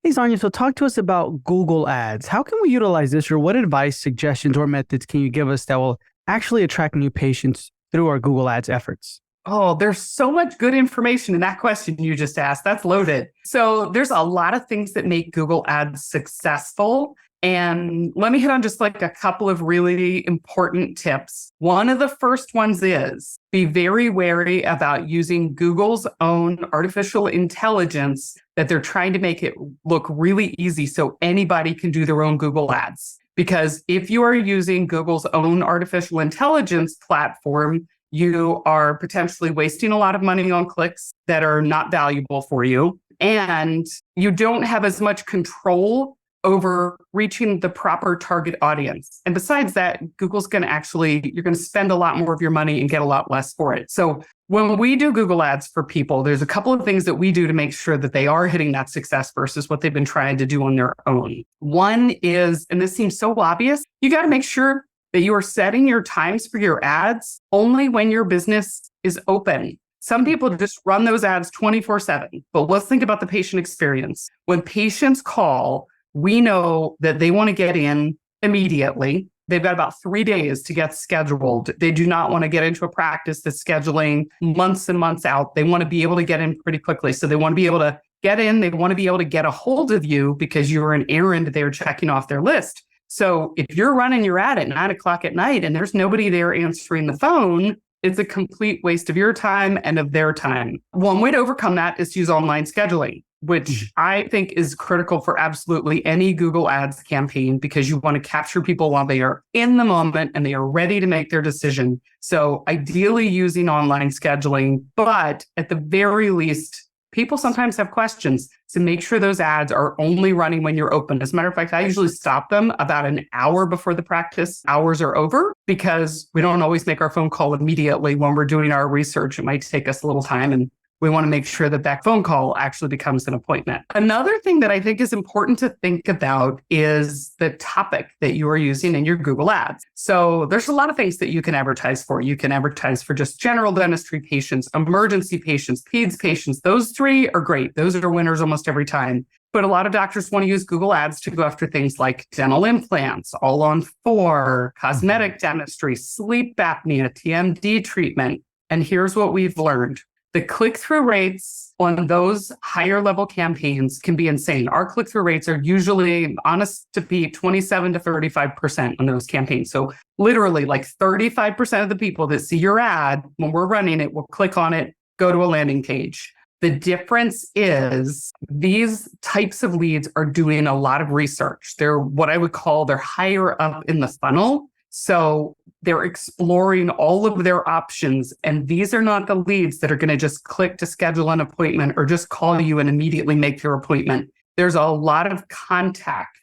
Hey, Sonia, so talk to us about Google Ads. How can we utilize this, or what advice, suggestions, or methods can you give us that will actually attract new patients through our Google Ads efforts? Oh, there's so much good information in that question you just asked. That's loaded. So there's a lot of things that make Google Ads successful. And let me hit on just like a couple of really important tips. One of the first ones is be very wary about using Google's own artificial intelligence that they're trying to make it look really easy so anybody can do their own Google Ads. Because if you are using Google's own artificial intelligence platform, you are potentially wasting a lot of money on clicks that are not valuable for you. And you don't have as much control over reaching the proper target audience. And besides that, Google's going to you're going to spend a lot more of your money and get a lot less for it. So when we do Google Ads for people, there's a couple of things that we do to make sure that they are hitting that success versus what they've been trying to do on their own. One is, and this seems so obvious, you got to make sure that you are setting your times for your ads only when your business is open. Some people just run those ads 24/7, but let's think about the patient experience. When patients call, we know that they want to get in immediately. They've got about 3 days to get scheduled. They do not want to get into a practice that's scheduling months and months out. They want to be able to get in pretty quickly. So they want to be able to get in. They want to be able to get a hold of you because you're an errand they're checking off their list. So if you're running your ad at 9 o'clock at night and there's nobody there answering the phone, it's a complete waste of your time and of their time. One way to overcome that is to use online scheduling, which I think is critical for absolutely any Google Ads campaign because you want to capture people while they are in the moment and they are ready to make their decision. So ideally using online scheduling, but at the very least, people sometimes have questions. So make sure those ads are only running when you're open. As a matter of fact, I usually stop them about an hour before the practice hours are over because we don't always make our phone call immediately when we're doing our research. It might take us a little time, and we want to make sure that that phone call actually becomes an appointment. Another thing that I think is important to think about is the topic that you are using in your Google Ads. So there's a lot of things that you can advertise for. You can advertise for just general dentistry patients, emergency patients, peds patients. Those three are great. Those are winners almost every time. But a lot of doctors want to use Google Ads to go after things like dental implants, all on four, cosmetic dentistry, sleep apnea, TMD treatment. And here's what we've learned. The click-through rates on those higher level campaigns can be insane. Our click-through rates are usually, honest to be 27 to 35% on those campaigns. So literally like 35% of the people that see your ad when we're running it will click on it, go to a landing page. The difference is these types of leads are doing a lot of research. They're what I would call they're higher up in the funnel. So they're exploring all of their options. And these are not the leads that are going to just click to schedule an appointment or just call you and immediately make their appointment. There's a lot of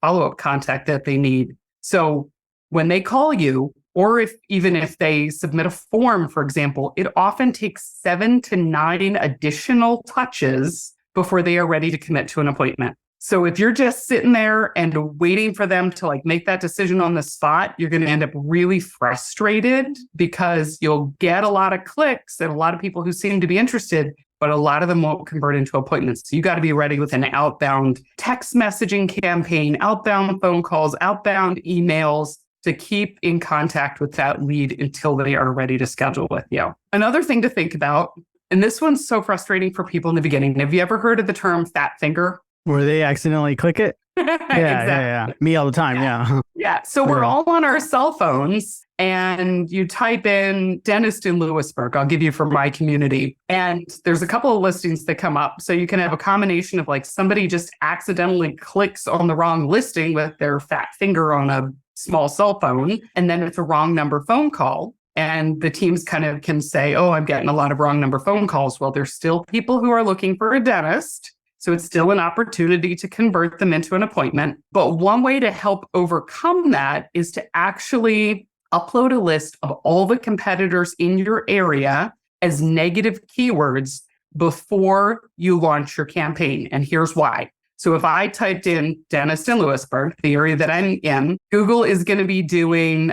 follow-up contact that they need. So when they call you, or even if they submit a form, for example, it often takes 7 to 9 additional touches before they are ready to commit to an appointment. So if you're just sitting there and waiting for them to make that decision on the spot, you're going to end up really frustrated because you'll get a lot of clicks and a lot of people who seem to be interested, but a lot of them won't convert into appointments. So you got to be ready with an outbound text messaging campaign, outbound phone calls, outbound emails to keep in contact with that lead until they are ready to schedule with you. Another thing to think about, and this one's so frustrating for people in the beginning. Have you ever heard of the term fat finger? Where they accidentally click it? Exactly. Yeah. Me all the time, yeah. Yeah. So we're all on our cell phones and you type in dentist in Lewisburg. I'll give you from my community. And there's a couple of listings that come up. So you can have a combination of somebody just accidentally clicks on the wrong listing with their fat finger on a small cell phone, and then it's a wrong number phone call. And the teams kind of can say, oh, I'm getting a lot of wrong number phone calls. Well, there's still people who are looking for a dentist. So it's still an opportunity to convert them into an appointment. But one way to help overcome that is to actually upload a list of all the competitors in your area as negative keywords before you launch your campaign. And here's why. So if I typed in dentist in Lewisburg, the area that I'm in, Google is going to be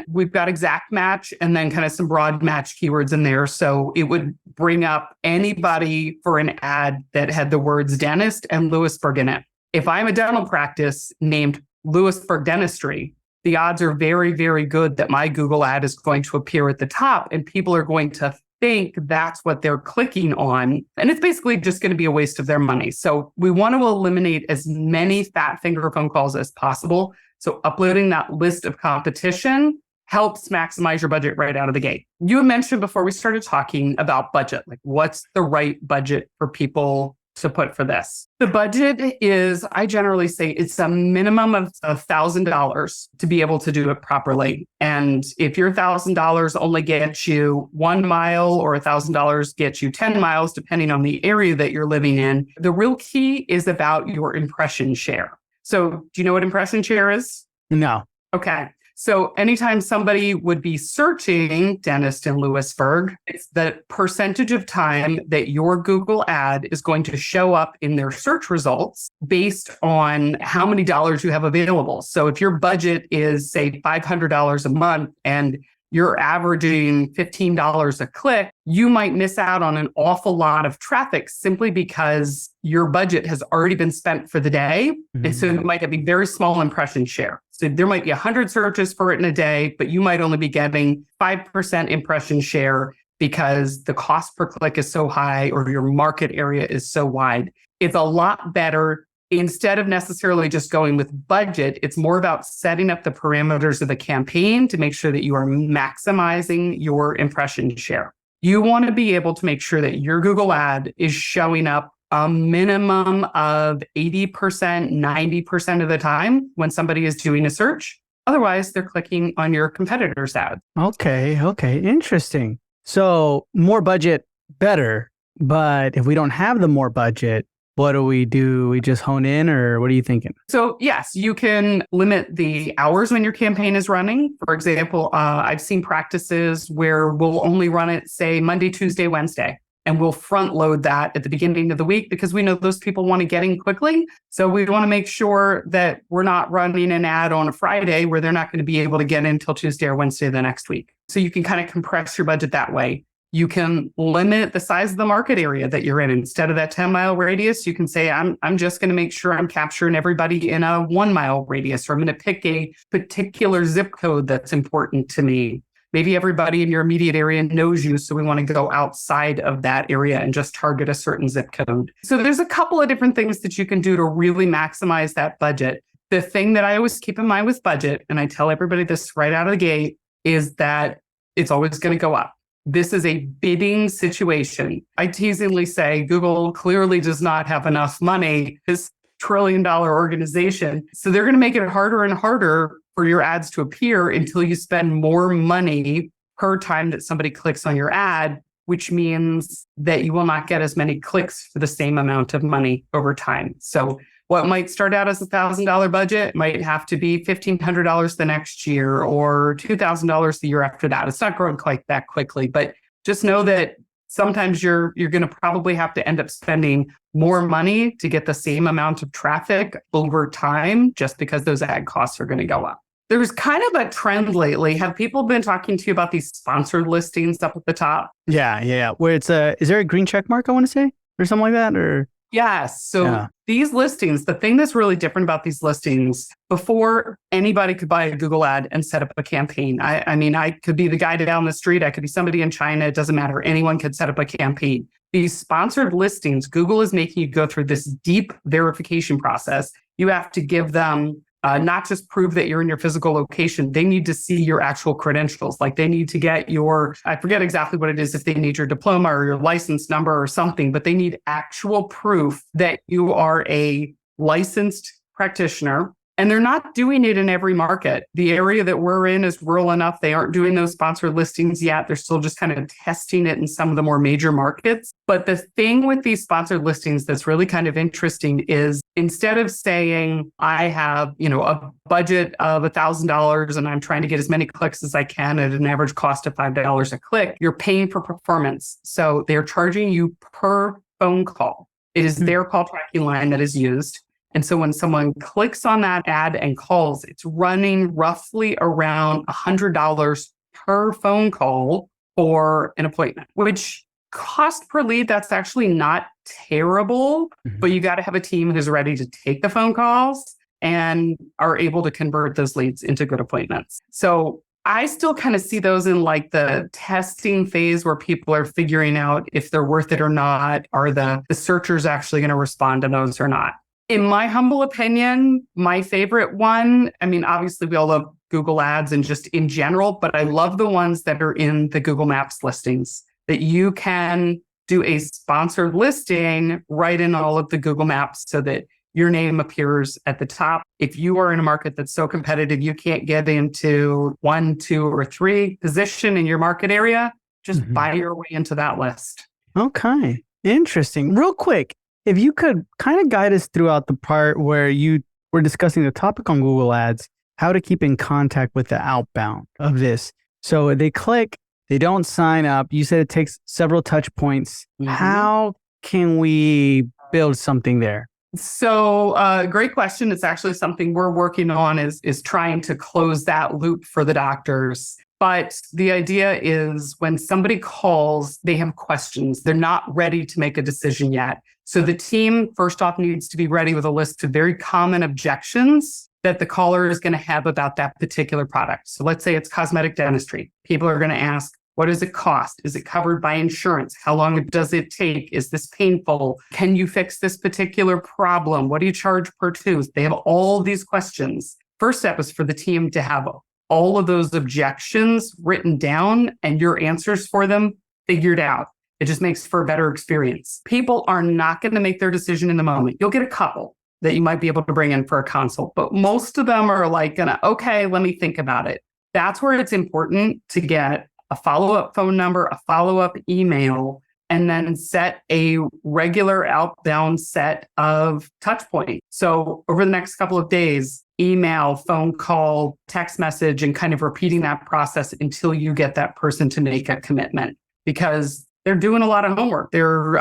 we've got exact match and then kind of some broad match keywords in there. So it would bring up anybody for an ad that had the words dentist and Lewisburg in it. If I'm a dental practice named Lewisburg Dentistry, the odds are very, very good that my Google ad is going to appear at the top and people are going to think that's what they're clicking on. And it's basically just going to be a waste of their money. So we want to eliminate as many fat finger phone calls as possible. So uploading that list of competition helps maximize your budget right out of the gate. You had mentioned before we started talking about budget, like what's the right budget for people to put for this? The budget is, I generally say it's a minimum of $1,000 to be able to do it properly. And if your $1,000 only gets you 1 mile or $1,000 gets you 10 miles, depending on the area that you're living in, the real key is about your impression share. So do you know what impression share is? No. Okay. So anytime somebody would be searching dentist in Lewisburg, it's the percentage of time that your Google ad is going to show up in their search results based on how many dollars you have available. So if your budget is, say, $500 a month and you're averaging $15 a click, you might miss out on an awful lot of traffic simply because your budget has already been spent for the day. Mm-hmm. And so you might have a very small impression share. So there might be 100 searches for it in a day, but you might only be getting 5% impression share because the cost per click is so high or your market area is so wide. It's a lot better. Instead of necessarily just going with budget, it's more about setting up the parameters of the campaign to make sure that you are maximizing your impression share. You want to be able to make sure that your Google ad is showing up a minimum of 80%, 90% of the time when somebody is doing a search. Otherwise, they're clicking on your competitor's ad. Okay. Interesting. So more budget, better. But if we don't have the more budget, what do? We just hone in, or what are you thinking? So yes, you can limit the hours when your campaign is running. For example, I've seen practices where we'll only run it, say, Monday, Tuesday, Wednesday, and we'll front load that at the beginning of the week because we know those people want to get in quickly. So we want to make sure that we're not running an ad on a Friday where they're not going to be able to get in until Tuesday or Wednesday the next week. So you can kind of compress your budget that way. You can limit the size of the market area that you're in. Instead of that 10-mile radius, you can say, I'm just going to make sure I'm capturing everybody in a 1-mile radius, or I'm going to pick a particular zip code that's important to me. Maybe everybody in your immediate area knows you, so we want to go outside of that area and just target a certain zip code. So there's a couple of different things that you can do to really maximize that budget. The thing that I always keep in mind with budget, and I tell everybody this right out of the gate, is that it's always going to go up. This is a bidding situation. I teasingly say Google clearly does not have enough money, this trillion-dollar organization. So they're going to make it harder and harder for your ads to appear until you spend more money per time that somebody clicks on your ad, which means that you will not get as many clicks for the same amount of money over time. So what might start out as $1,000 budget might have to be $1,500 the next year or $2,000 the year after that. It's not growing quite that quickly, but just know that sometimes you're going to probably have to end up spending more money to get the same amount of traffic over time just because those ad costs are going to go up. There's kind of a trend lately. Have people been talking to you about these sponsored listings up at the top? Yeah. Where it's is there a green check mark, I want to say, or something like that, or? Yes. So these listings, the thing that's really different about these listings, before anybody could buy a Google ad and set up a campaign. I mean, I could be the guy down the street. I could be somebody in China. It doesn't matter. Anyone could set up a campaign. These sponsored listings, Google is making you go through this deep verification process. You have to give them not just prove that you're in your physical location. They need to see your actual credentials. Like they need to get your, I forget exactly what it is, if they need your diploma or your license number or something, but they need actual proof that you are a licensed practitioner. And they're not doing it in every market. The area that we're in is rural enough. They aren't doing those sponsored listings yet. They're still just kind of testing it in some of the more major markets. But the thing with these sponsored listings that's really kind of interesting is instead of saying, I have, a budget of $1,000 and I'm trying to get as many clicks as I can at an average cost of $5 a click, you're paying for performance. So they're charging you per phone call. It is their call tracking line that is used. And so when someone clicks on that ad and calls, it's running roughly around $100 per phone call for an appointment, which Cost per lead, that's actually not terrible, Mhm. but you got to have a team who's ready to take the phone calls and are able to convert those leads into good appointments. So I still kind of see those in like the testing phase where people are figuring out if they're worth it or not. Are the searchers actually going to respond to those or not? In my humble opinion, my favorite one, I mean, obviously we all love Google Ads and just in general, but I love the ones that are in the Google Maps listings that you can do a sponsored listing right in all of the Google Maps so that your name appears at the top. If you are in a market that's so competitive, you can't get into 1, 2, or 3 position in your market area, just buy your way into that list. Okay. Interesting. Real quick, if you could kind of guide us throughout the part where you were discussing the topic on Google Ads, how to keep in contact with the outbound of this. So they click, they don't sign up. You said it takes several touch points. How can we build something there? So great question. It's actually something we're working on is trying to close that loop for the doctors. But the idea is when somebody calls, they have questions. They're not ready to make a decision yet. So the team, first off, needs to be ready with a list of very common objections that the caller is going to have about that particular product. So let's say it's cosmetic dentistry. People are going to ask, what does it cost? Is it covered by insurance? How long does it take? Is this painful? Can you fix this particular problem? What do you charge per tooth? They have all these questions. First step is for the team to have all of those objections written down and your answers for them figured out. It just makes for a better experience. People are not going to make their decision in the moment. You'll get a couple that you might be able to bring in for a consult, but most of them are like okay, let me think about it. That's where it's important to get a follow-up phone number, a follow-up email, and then set a regular outbound set of touch points. So over the next couple of days, email, phone call, text message, and kind of repeating that process until you get that person to make a commitment, because they're doing a lot of homework. They're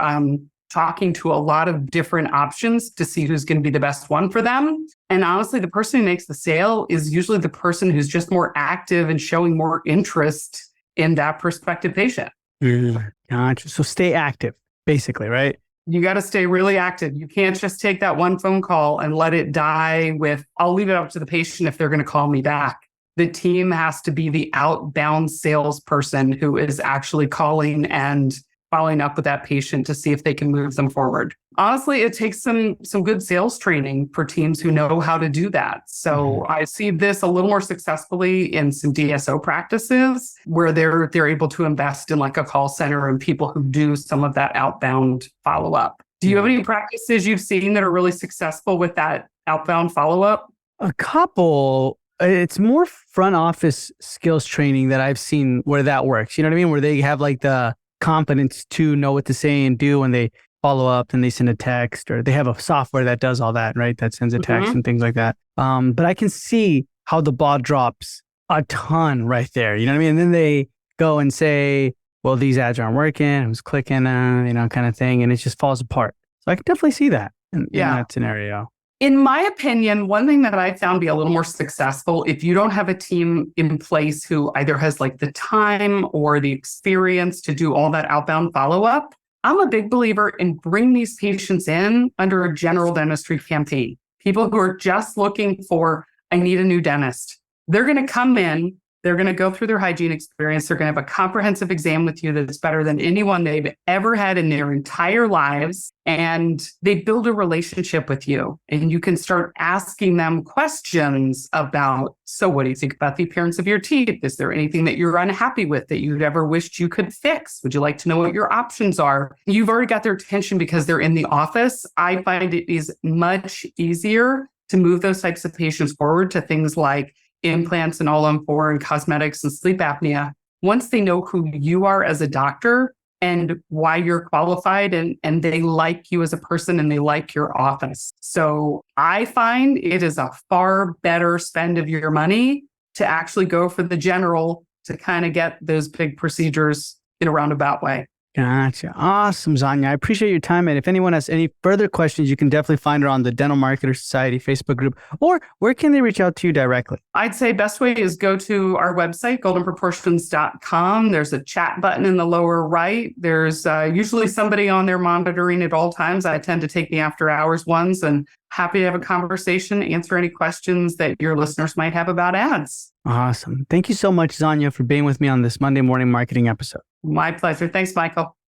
talking to a lot of different options to see who's going to be the best one for them. And honestly, the person who makes the sale is usually the person who's just more active and showing more interest in that prospective patient. Gotcha. So stay active, basically, right? You got to stay really active. You can't just take that one phone call and let it die with, I'll leave it up to the patient if they're going to call me back. The team has to be the outbound salesperson who is actually calling and following up with that patient to see if they can move them forward. Honestly, it takes some good sales training for teams who know how to do that. So I see this a little more successfully in some DSO practices where they're able to invest in like a call center and people who do some of that outbound follow-up. Do you have any practices you've seen that are really successful with that outbound follow-up? A couple. It's more front office skills training that I've seen where that works. You know what I mean? Where they have like the confidence to know what to say and do when they follow up and they send a text, or they have a software that does all that, right? That sends a text and things like that. But I can see how the ball drops a ton right there. You know what I mean? And then they go and say, well, these ads aren't working. Who's clicking, kind of thing. And it just falls apart. So I can definitely see that in that scenario. In my opinion, one thing that I found be a little more successful, if you don't have a team in place who either has like the time or the experience to do all that outbound follow-up, I'm a big believer in bring these patients in under a general dentistry campaign. People who are just looking for, I need a new dentist. They're going to come in. They're going to go through their hygiene experience. They're going to have a comprehensive exam with you that's better than anyone they've ever had in their entire lives. And they build a relationship with you. And you can start asking them questions about, so what do you think about the appearance of your teeth? Is there anything that you're unhappy with that you'd ever wished you could fix? Would you like to know what your options are? You've already got their attention because they're in the office. I find it is much easier to move those types of patients forward to things like implants and all-on-4 and cosmetics and sleep apnea. Once they know who you are as a doctor and why you're qualified and they like you as a person and they like your office. So I find it is a far better spend of your money to actually go for the general to kind of get those big procedures in a roundabout way. Gotcha. Awesome, Xana. I appreciate your time. And if anyone has any further questions, you can definitely find her on the Dental Marketer Society Facebook group, or where can they reach out to you directly? I'd say best way is go to our website, goldenproportions.com. There's a chat button in the lower right. There's usually somebody on there monitoring at all times. I tend to take the after hours ones, and happy to have a conversation, answer any questions that your listeners might have about ads. Awesome. Thank you so much, Xana, for being with me on this Monday morning marketing episode. My pleasure. Thanks, Michael.